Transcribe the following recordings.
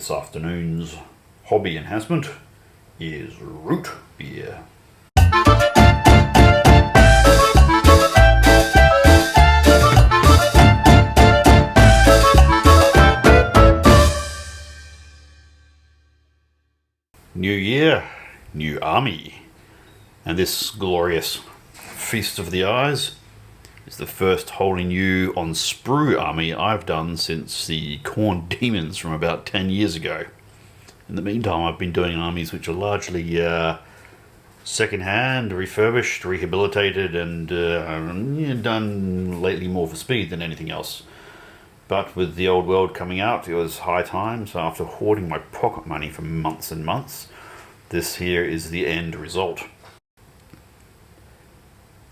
This afternoon's hobby enhancement is root beer. New year, new army, and this glorious feast of the eyes is the first wholly new on sprue army I've done since the Khorne Demons from about 10 years ago. In the meantime, I've been doing armies which are largely second-hand, refurbished, rehabilitated, and done lately more for speed than anything else. But with the old world coming out, it was high time, so after hoarding my pocket money for months and months, this here is the end result.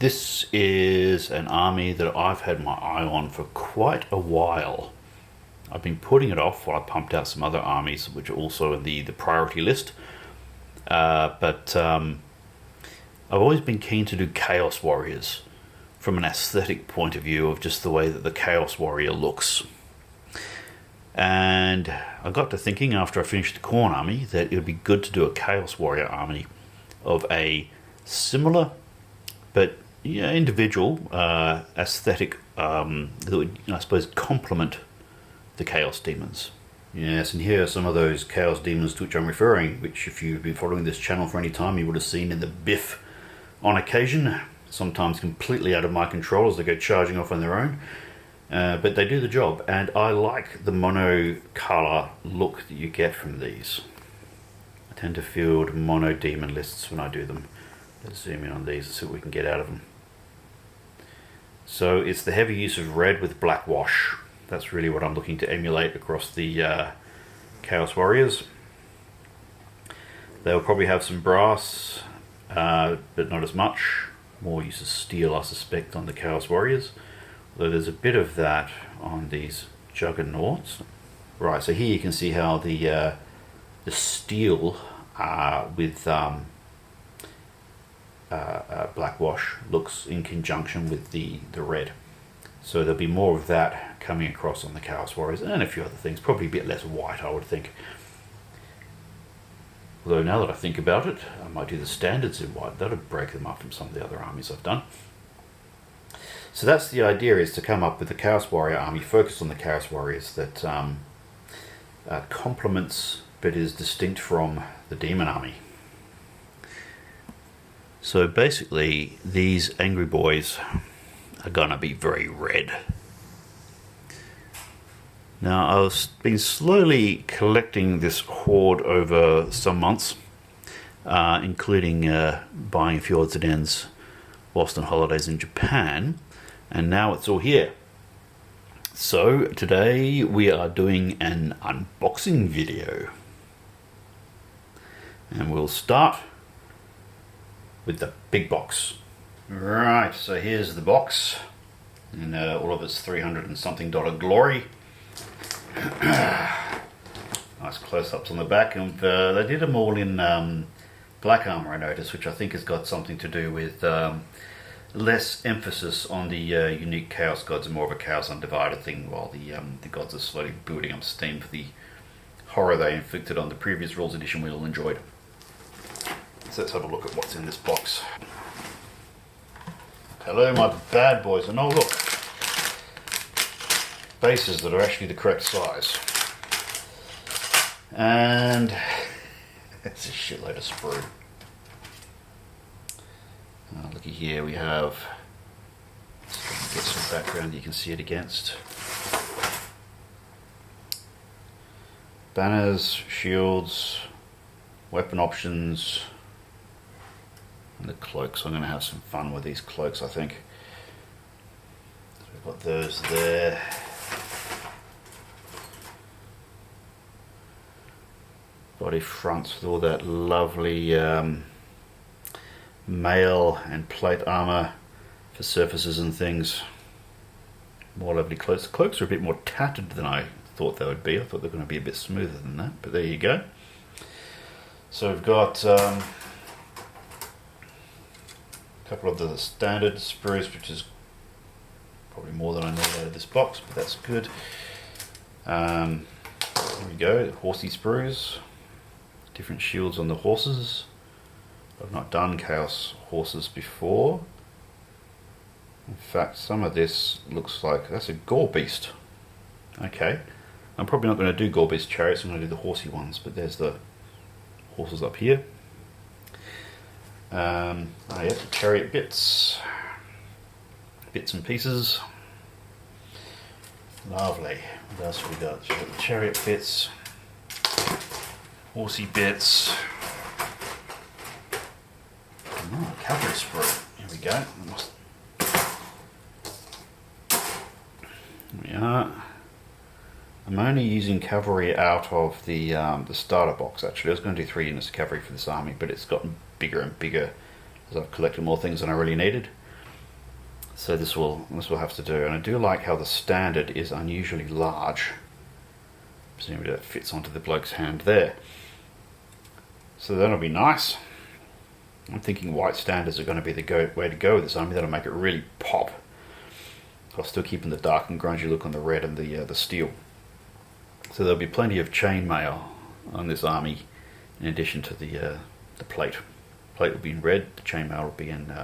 This is an army that I've had my eye on for quite a while. I've been putting it off while I pumped out some other armies which are also in the priority list. But I've always been keen to do Chaos Warriors from an aesthetic point of view of just the way that the Chaos Warrior looks. And I got to thinking after I finished the Khorne army that it would be good to do a Chaos Warrior army of a similar but individual aesthetic that would, I suppose, complement the Chaos Demons. Yes, and here are some of those Chaos Demons to which I'm referring, which if you've been following this channel for any time, you would have seen in the biff on occasion, sometimes completely out of my control as they go charging off on their own. But they do the job, and I like the mono colour look that you get from these. I tend to field mono demon lists when I do them. Let's zoom in on these and see what we can get out of them. So it's the heavy use of red with black wash. That's really what I'm looking to emulate across the Chaos Warriors. They'll probably have some brass, but not as much. More use of steel, I suspect, on the Chaos Warriors. Although there's a bit of that on these Juggernauts. Right, so here you can see how the steel with black wash looks in conjunction with the red. So there'll be more of that coming across on the Chaos Warriors and a few other things. Probably a bit less white, I would think. Although now that I think about it, I might do the standards in white. That would break them up from some of the other armies I've done. So that's the idea, is to come up with the Chaos Warrior army, focused on the Chaos Warriors, that complements but is distinct from the Demon army. So basically, these angry boys are gonna be very red. Now, I've been slowly collecting this horde over some months, including buying a few odds and ends whilst on holidays in Japan, and now it's all here. So today we are doing an unboxing video, and we'll start with the big box. Right, so here's the box in all of its $300 and something glory. Nice close-ups on the back, and they did them all in black armor, I noticed, which I think has got something to do with less emphasis on the unique Chaos Gods and more of a Chaos Undivided thing, while the gods are slowly building up steam for the horror they inflicted on the previous Rules Edition we all enjoyed. So let's have a look at what's in this box. Hello my bad boys, and oh look, bases that are actually the correct size. And it's a shitload of sprue. Looky here, we have, let's get some background you can see it against. Banners, shields, weapon options, and the cloaks. I'm going to have some fun with these cloaks, I think. So we've got those there. Body fronts with all that lovely mail and plate armor for surfaces and things. More lovely cloaks. The cloaks are a bit more tattered than I thought they would be. I thought they were going to be a bit smoother than that, but there you go. So we've got a couple of the standard sprues, which is probably more than I need out of this box, but that's good. There we go, horsey sprues. Different shields on the horses. I've not done Chaos horses before. In fact, some of this looks like that's a gore beast. Okay, I'm probably not going to do gore beast chariots. I'm going to do the horsey ones. But there's the horses up here. Oh yeah, the chariot bits and pieces. Lovely. What else have we got? So we've got the chariot bits, horsey bits. Oh, cavalry sprue. Here we go. Here we are. I'm only using cavalry out of the starter box. Actually, I was going to do 3 units of cavalry for this army, but it's gotten bigger and bigger as I've collected more things than I really needed. So this will have to do. And I do like how the standard is unusually large. Presumably that fits onto the bloke's hand there. So that'll be nice. I'm thinking white standards are going to be the way to go with this army. That'll make it really pop. While still keeping the dark and grungy look on the red and the steel. So there'll be plenty of chainmail on this army, in addition to the plate. Plate will be in red. The chainmail will be in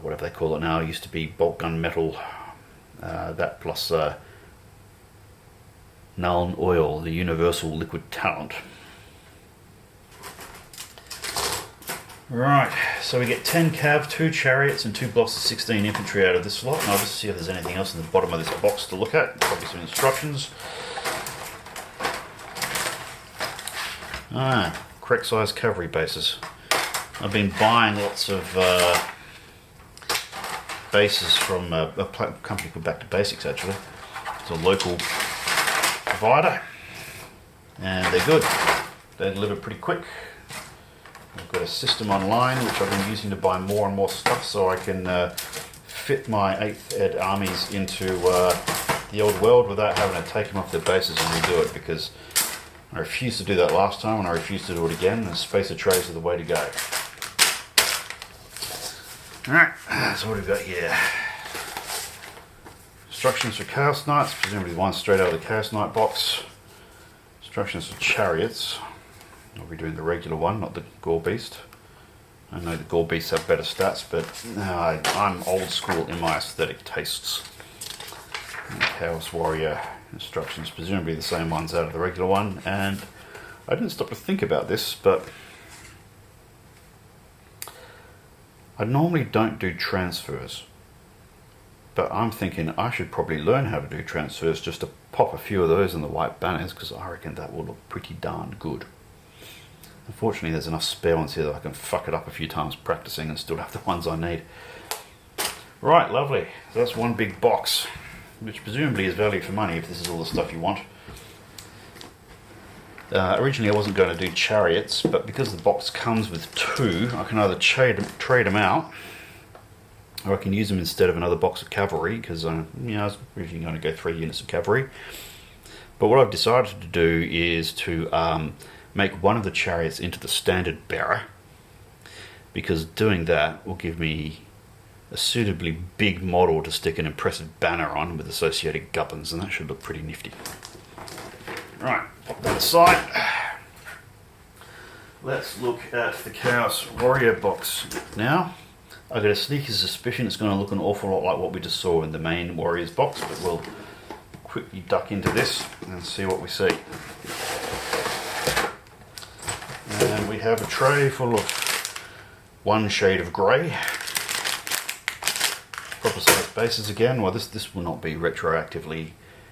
whatever they call it now. It used to be bolt gun metal. That plus Nuln Oil, the universal liquid talent. Right, so we get 10 cav, 2 chariots and 2 blocks of 16 infantry out of this lot. And I'll just see if there's anything else in the bottom of this box to look at. Probably some instructions. Correct size cavalry bases. I've been buying lots of bases from a company called Back to Basics, actually. It's a local provider. And they're good. They deliver pretty quick. I've got a system online which I've been using to buy more and more stuff so I can fit my 8th Ed armies into the old world without having to take them off their bases and redo it, because I refused to do that last time and I refused to do it again, and spacer trays are the way to go. Alright, so what have we got here? Instructions for Chaos Knights, presumably the one straight out of the Chaos Knight box. Instructions for Chariots. I'll be doing the regular one, not the Gore Beast. I know the Gore Beasts have better stats, but I'm old school in my aesthetic tastes. And Chaos Warrior instructions, presumably the same ones out of the regular one. And I didn't stop to think about this, but I normally don't do transfers. But I'm thinking I should probably learn how to do transfers just to pop a few of those in the white banners, because I reckon that will look pretty darn good. Unfortunately, there's enough spare ones here that I can fuck it up a few times practicing and still have the ones I need. Right, lovely. So that's one big box, which presumably is value for money if this is all the stuff you want. Originally I wasn't going to do chariots, but because the box comes with 2, I can either trade them out, or I can use them instead of another box of cavalry, because I was originally going to go 3 units of cavalry. But what I've decided to do is to make one of the chariots into the standard bearer, because doing that will give me a suitably big model to stick an impressive banner on with associated gubbins, and that should look pretty nifty. Right, pop that aside. Let's look at the Chaos Warrior box now. I've got a sneaky suspicion it's going to look an awful lot like what we just saw in the main Warriors box, but we'll quickly duck into this and see what we see. And we have a tray full of one shade of grey. Proper size bases again. Well, this will not be retroactively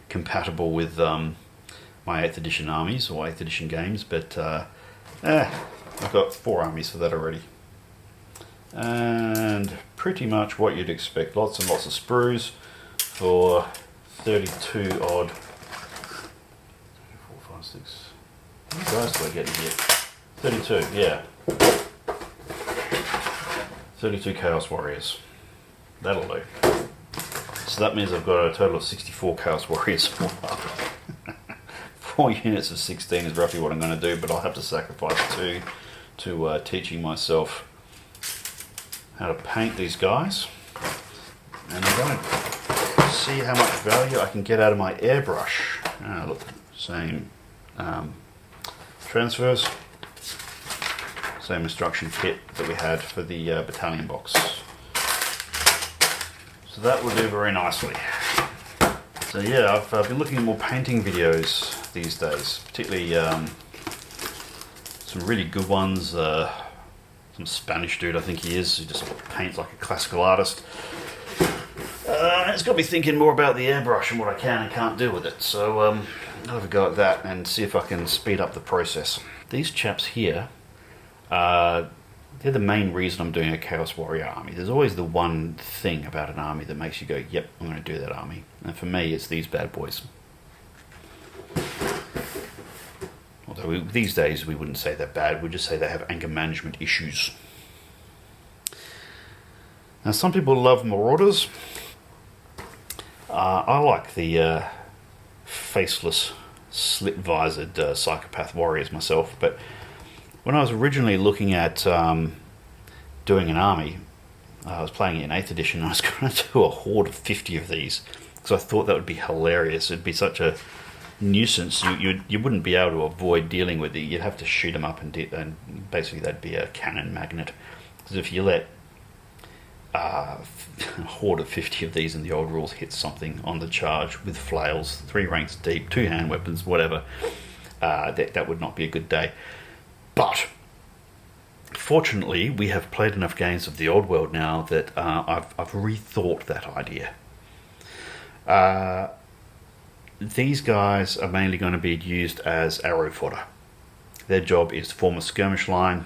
compatible with my 8th edition armies or 8th edition games, but I've got 4 armies for that already. And pretty much what you'd expect. Lots and lots of sprues for 32 odd. 4, 5, 6. How many guys do I get in here? 32, yeah. 32 Chaos Warriors. That'll do. So that means I've got a total of 64 Chaos Warriors. 4 units of 16 is roughly what I'm going to do, but I'll have to sacrifice 2 to teaching myself how to paint these guys. And I'm going to see how much value I can get out of my airbrush. Look, same transfers, same instruction kit that we had for the battalion box. So that will do very nicely. So yeah, I've been looking at more painting videos these days, particularly some really good ones. Some Spanish dude, I think he is, who just paints like a classical artist. It's got me thinking more about the airbrush and what I can and can't do with it. So I'll have a go at that and see if I can speed up the process. These chaps here, they're the main reason I'm doing a Chaos Warrior army. There's always the one thing about an army that makes you go, yep, I'm going to do that army. And for me, it's these bad boys. Although these days we wouldn't say they're bad, we'd just say they have anger management issues. Now some people love Marauders. I like the faceless, slit-visored psychopath warriors myself, but when I was originally looking at doing an army, I was playing it in 8th edition and I was going to do a horde of 50 of these because I thought that would be hilarious. It'd be such a nuisance. You wouldn't be able to avoid dealing with it. You'd have to shoot them up and basically that'd be a cannon magnet. Because if you let a horde of 50 of these in the old rules hit something on the charge with flails, 3 ranks deep, 2 hand weapons, whatever, that would not be a good day. But fortunately, we have played enough games of the old world now that I've rethought that idea. These guys are mainly going to be used as arrow fodder. Their job is to form a skirmish line,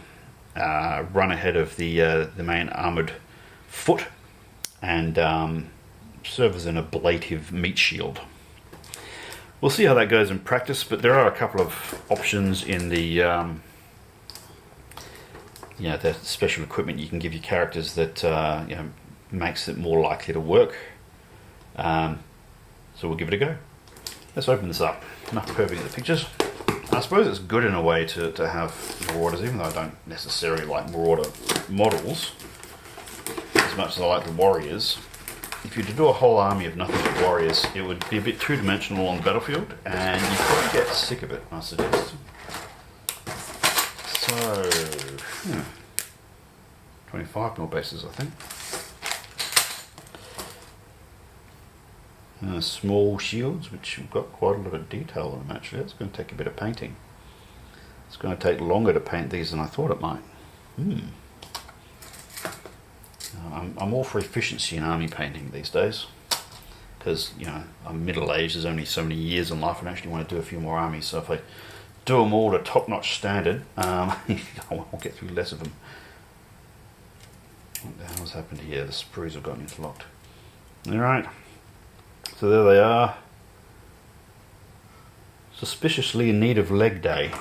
run ahead of the main armoured foot, and serve as an ablative meat shield. We'll see how that goes in practice, but there are a couple of options in the the special equipment you can give your characters that makes it more likely to work. So we'll give it a go. Let's open this up. Enough perving at the pictures. I suppose it's good in a way to have Marauders, even though I don't necessarily like Marauder models as much as I like the Warriors. If you were to do a whole army of nothing but Warriors, it would be a bit two-dimensional on the battlefield, and you'd probably get sick of it, I suggest. So, 25mm bases, I think. Small shields, which have got quite a lot of detail on them actually. It's going to take a bit of painting. It's going to take longer to paint these than I thought it might. I'm all for efficiency in army painting these days, because I'm middle-aged, there's only so many years in life, and I actually want to do a few more armies, so if I do them all to top-notch standard, I'll get through less of them. What the hell's happened here? The sprues have gotten interlocked. Alright, so there they are. Suspiciously in need of leg day.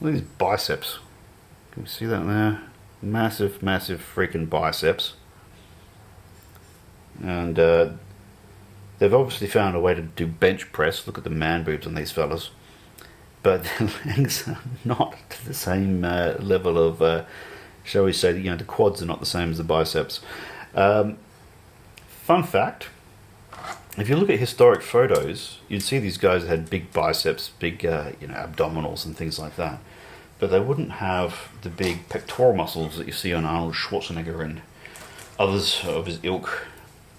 Look at these biceps. Can you see that there? Massive, massive freaking biceps. And they've obviously found a way to do bench press. Look at the man boobs on these fellas. But their legs are not to the same level of, shall we say, the quads are not the same as the biceps. Fun fact, if you look at historic photos, you'd see these guys that had big biceps, big abdominals and things like that. But they wouldn't have the big pectoral muscles that you see on Arnold Schwarzenegger and others of his ilk.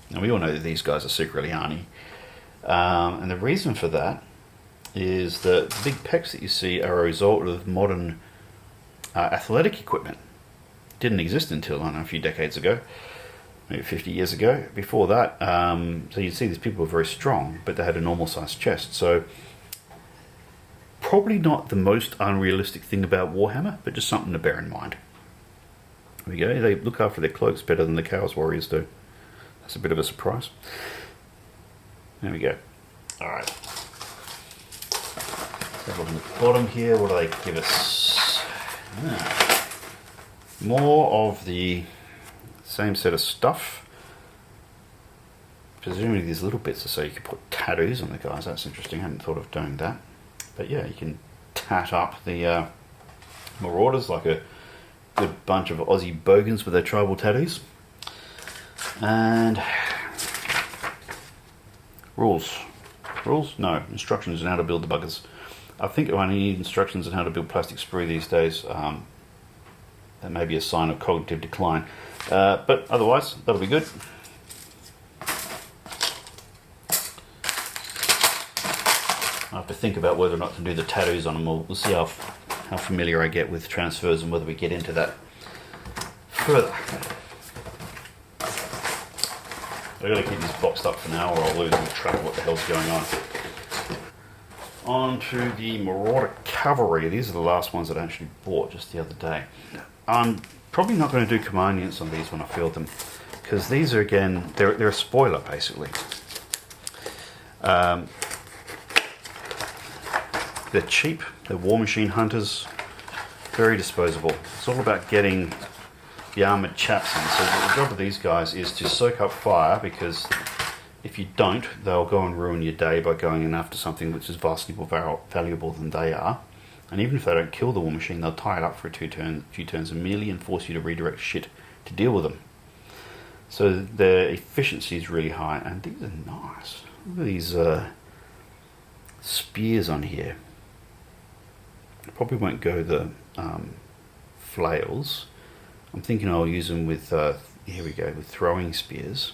And we all know that these guys are secretly Arnie. And the reason for that is that the big pecs that you see are a result of modern athletic equipment. It didn't exist until, I don't know, a few decades ago, maybe 50 years ago. Before that, so you'd see these people were very strong, but they had a normal sized chest. So probably not the most unrealistic thing about Warhammer, but just something to bear in mind. There we go. They look after their cloaks better than the Chaos Warriors do. That's a bit of a surprise. There we go. Alright. Let's have a look at the bottom here. What do they give us? More of the same set of stuff. Presumably these little bits are so you can put tattoos on the guys. That's interesting. I hadn't thought of doing that. But yeah, you can tat up the Marauders like a good bunch of Aussie bogans with their tribal tattoos. And rules. Rules? No. Instructions on how to build the buggers. I think I only need instructions on how to build plastic sprue these days. That may be a sign of cognitive decline. But otherwise, that'll be good. I have to think about whether or not to do the tattoos on them. We'll see how familiar I get with transfers and whether we get into that further. I've got to keep these boxed up for now or I'll lose track of what the hell's going on. On to the Marauder Cavalry. These are the last ones that I actually bought just the other day. I'm probably not going to do command units on these when I field them, because these are, again, they're a spoiler basically. They're cheap, they're war machine hunters, very disposable. It's all about getting the armoured chaps in. So the job of these guys is to soak up fire, because if you don't, they'll go and ruin your day by going in after something which is vastly more valuable than they are. And even if they don't kill the war machine, they'll tie it up for a few turns and merely enforce you to redirect shit to deal with them. So their efficiency is really high, and these are nice. Look at these spears on here. I probably won't go the flails. I'm thinking I'll use them with, here we go, with throwing spears.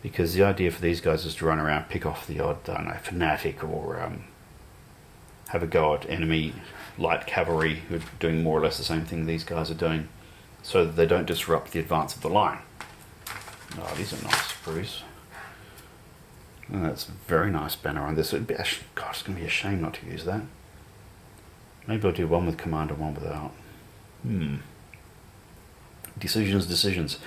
Because the idea for these guys is to run around, pick off the odd, I don't know, fanatic, or have a go at enemy light cavalry who are doing more or less the same thing these guys are doing, so that they don't disrupt the advance of the line. Oh, these are nice sprues. Oh, that's a very nice banner on this. God, it's going to be a shame not to use that. Maybe I'll do one with command and one without. Decisions.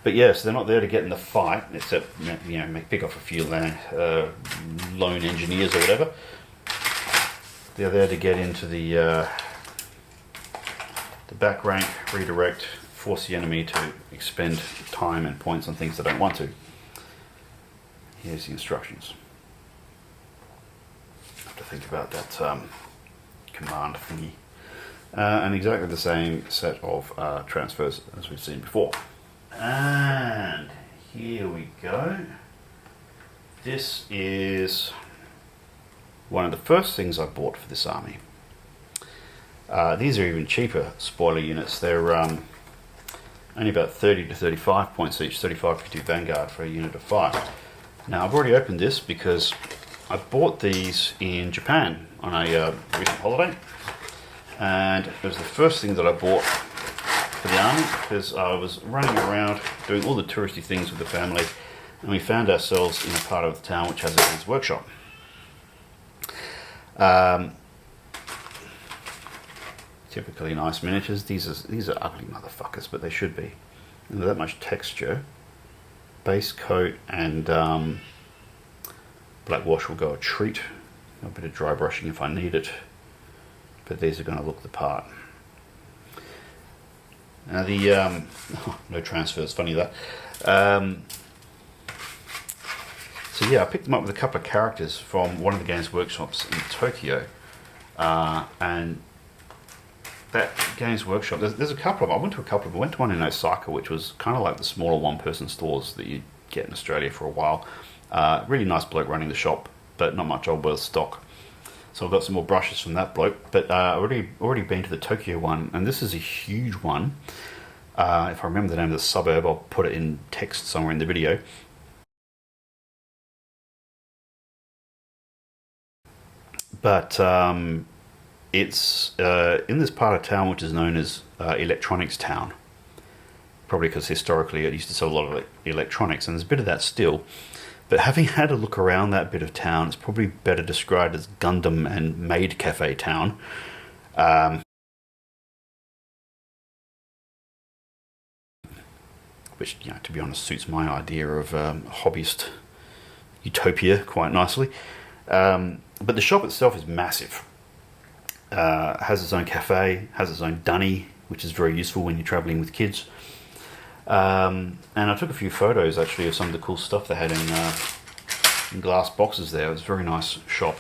But yes, they're not there to get in the fight, except, you know, pick off a few lone engineers or whatever. They're there to get into the back rank, redirect, force the enemy to expend time and points on things they don't want to. Here's the instructions. I have to think about that command thingy. And exactly the same set of transfers as we've seen before. And here we go. This is one of the first things I bought for this army. These are even cheaper spoiler units. They're only about 30 to 35 points each, 35 if you do Vanguard for a unit of 5. Now I've already opened this because I bought these in Japan on a recent holiday, and it was the first thing that I bought for the army, because I was running around doing all the touristy things with the family, and we found ourselves in a part of the town which has a games workshop. Typically nice miniatures. These are ugly motherfuckers, but they should be. And that much texture. Base coat and black wash will go a treat. A bit of dry brushing if I need it, but these are going to look the part. Now the no transfers, funny that. So yeah, I picked them up with a couple of characters from one of the games workshops in Tokyo, and that games workshop, there's a couple of them. I went to a couple of them. I went to one in Osaka, which was kind of like the smaller one-person stores that you get in Australia for a while. Really nice bloke running the shop, but not much old world stock. So I've got some more brushes from that bloke. But I've already been to the Tokyo one, and this is a huge one. If I remember the name of the suburb, I'll put it in text somewhere in the video. But it's in this part of town which is known as Electronics Town. Probably because historically it used to sell a lot of electronics, and there's a bit of that still. But having had a look around that bit of town, it's probably better described as Gundam and Maid Cafe Town. Which, you know, to be honest, suits my idea of hobbyist utopia quite nicely. But the shop itself is massive. Has its own cafe, has its own dunny, which is very useful when you're travelling with kids. And I took a few photos actually of some of the cool stuff they had in glass boxes there. It was a very nice shop.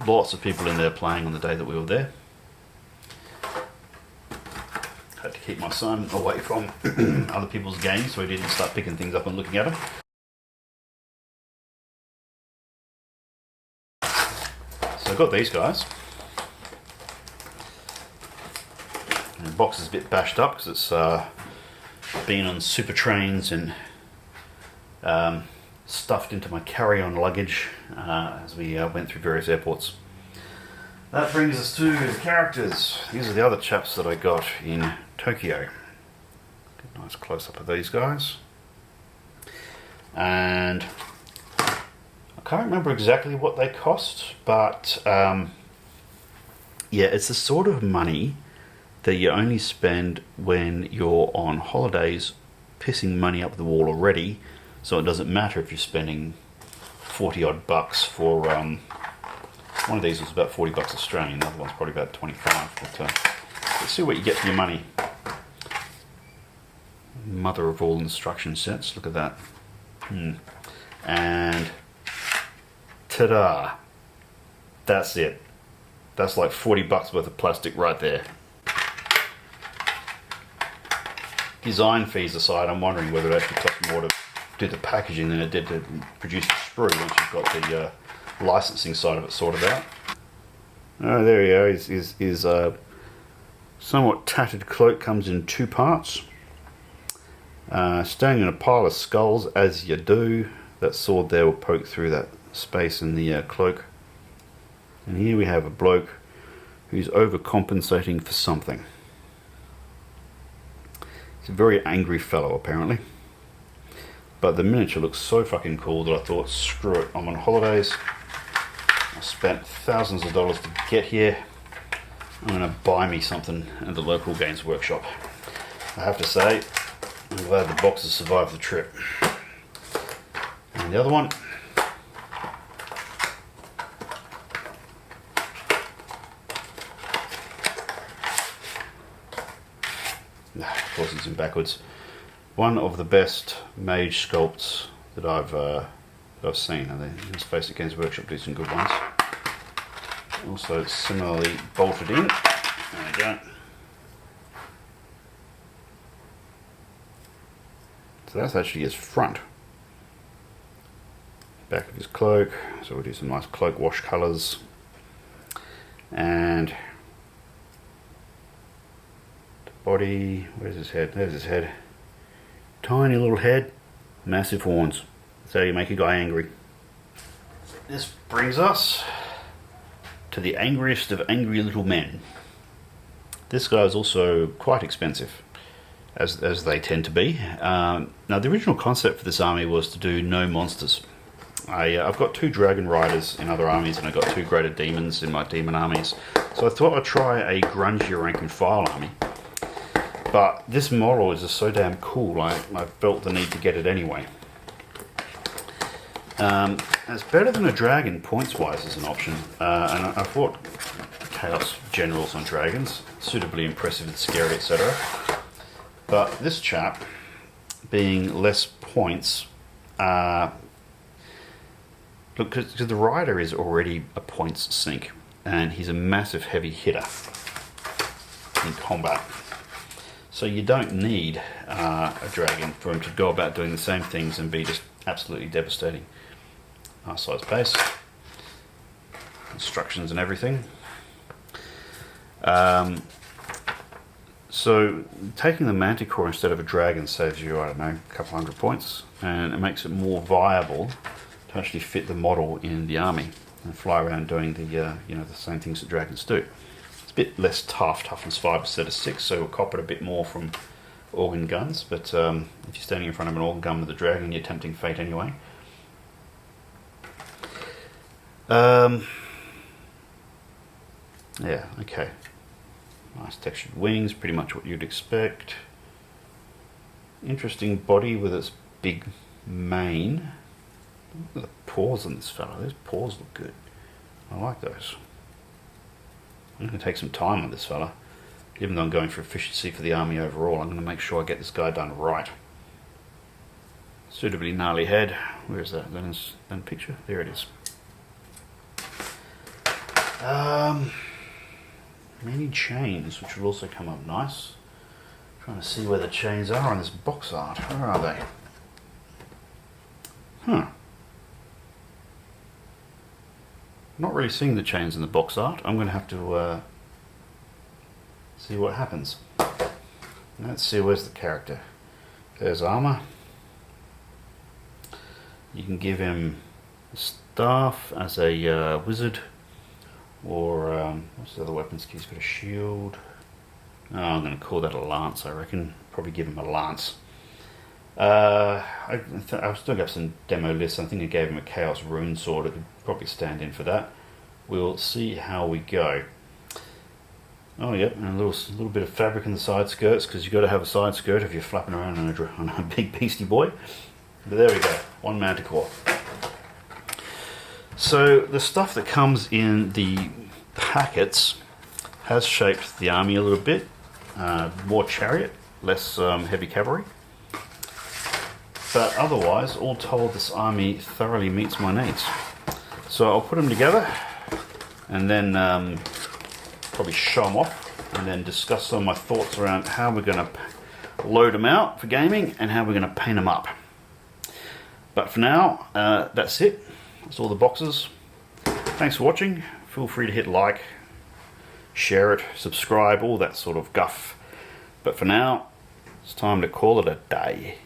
Lots of people in there playing on the day that we were there. Had to keep my son away from other people's games so he didn't start picking things up and looking at them. So I've got these guys. And the box is a bit bashed up because it's been on super trains and stuffed into my carry-on luggage as we went through various airports. That brings us to the characters. These are the other chaps that I got in Tokyo. Get a nice close-up of these guys. And I can't remember exactly what they cost, but yeah, it's the sort of money that you only spend when you're on holidays pissing money up the wall already, so it doesn't matter if you're spending 40 odd bucks for one of these was about 40 bucks Australian, the other one's probably about 25, but let's see what you get for your money. Mother of all instruction sets, look at that. And ta-da, that's it. That's like 40 bucks worth of plastic right there. Design fees aside, I'm wondering whether it actually cost more to do the packaging than it did to produce the sprue once you've got the licensing side of it sorted out. Oh, there you go. His somewhat tattered cloak comes in two parts. Standing in a pile of skulls, as you do. That sword there will poke through that space in the cloak. And here we have a bloke who's overcompensating for something. He's a very angry fellow, apparently. But the miniature looks so fucking cool that I thought, screw it, I'm on holidays. I spent thousands of dollars to get here. I'm going to buy me something at the local Games Workshop. I have to say, I'm glad the box has survived the trip. And the other one. Of course it's in backwards. One of the best mage sculpts that I've seen. And let's face it, Games Workshop do some good ones. Also similarly bolted in. There we go. So that's actually his front. Back of his cloak. So we'll do some nice cloak wash colours. And the body, where's his head? There's his head. Tiny little head, massive horns. That's how you make a guy angry. This brings us to the angriest of angry little men. This guy is also quite expensive, as they tend to be. Now the original concept for this army was to do no monsters. I've got 2 dragon riders in other armies, and I've got 2 greater demons in my demon armies. So I thought I'd try a grungier rank and file army. But this model is just so damn cool, I felt the need to get it anyway. It's better than a dragon points-wise as an option. And I thought Chaos Generals on dragons, suitably impressive and scary, etc. But this chap, being less points, look, because the rider is already a points sink, and he's a massive heavy hitter in combat. So you don't need a dragon for him to go about doing the same things and be just absolutely devastating. Nice size base. Instructions and everything. So taking the Manticore instead of a dragon saves you, I don't know, a couple hundred points, and it makes it more viable to actually fit the model in the army and fly around doing the the same things that dragons do. It's a bit less toughness 5 instead of 6, so we'll cop it a bit more from organ guns, but if you're standing in front of an organ gun with a dragon, you're tempting fate anyway. Yeah, okay. Nice textured wings, pretty much what you'd expect. Interesting body with its big mane. Look at the paws on this fella. Those paws look good. I like those. I'm going to take some time on this fella. Even though I'm going for efficiency for the army overall, I'm going to make sure I get this guy done right. Suitably gnarly head. Where is that? That picture? There it is. Many chains, which will also come up nice. Trying to see where the chains are on this box art. Where are they? Huh. Not really seeing the chains in the box art. I'm going to have to see what happens. Let's see, where's the character? There's armor. You can give him a staff as a wizard, or what's the other weapons? He's got a shield. Oh, I'm going to call that a lance, I reckon. Probably give him a lance. I've still got some demo lists. I think I gave him a Chaos Rune Sword. It could probably stand in for that. We'll see how we go. Oh, yep, and a little bit of fabric in the side skirts, because you've got to have a side skirt if you're flapping around on a big beastie boy. But there we go, one Manticore. So the stuff that comes in the packets has shaped the army a little bit. More chariot, less heavy cavalry. But otherwise, all told, this army thoroughly meets my needs. So I'll put them together and then probably show them off and then discuss some of my thoughts around how we're going to load them out for gaming and how we're going to paint them up. But for now, that's it. That's all the boxes. Thanks for watching. Feel free to hit like, share it, subscribe, all that sort of guff. But for now, it's time to call it a day.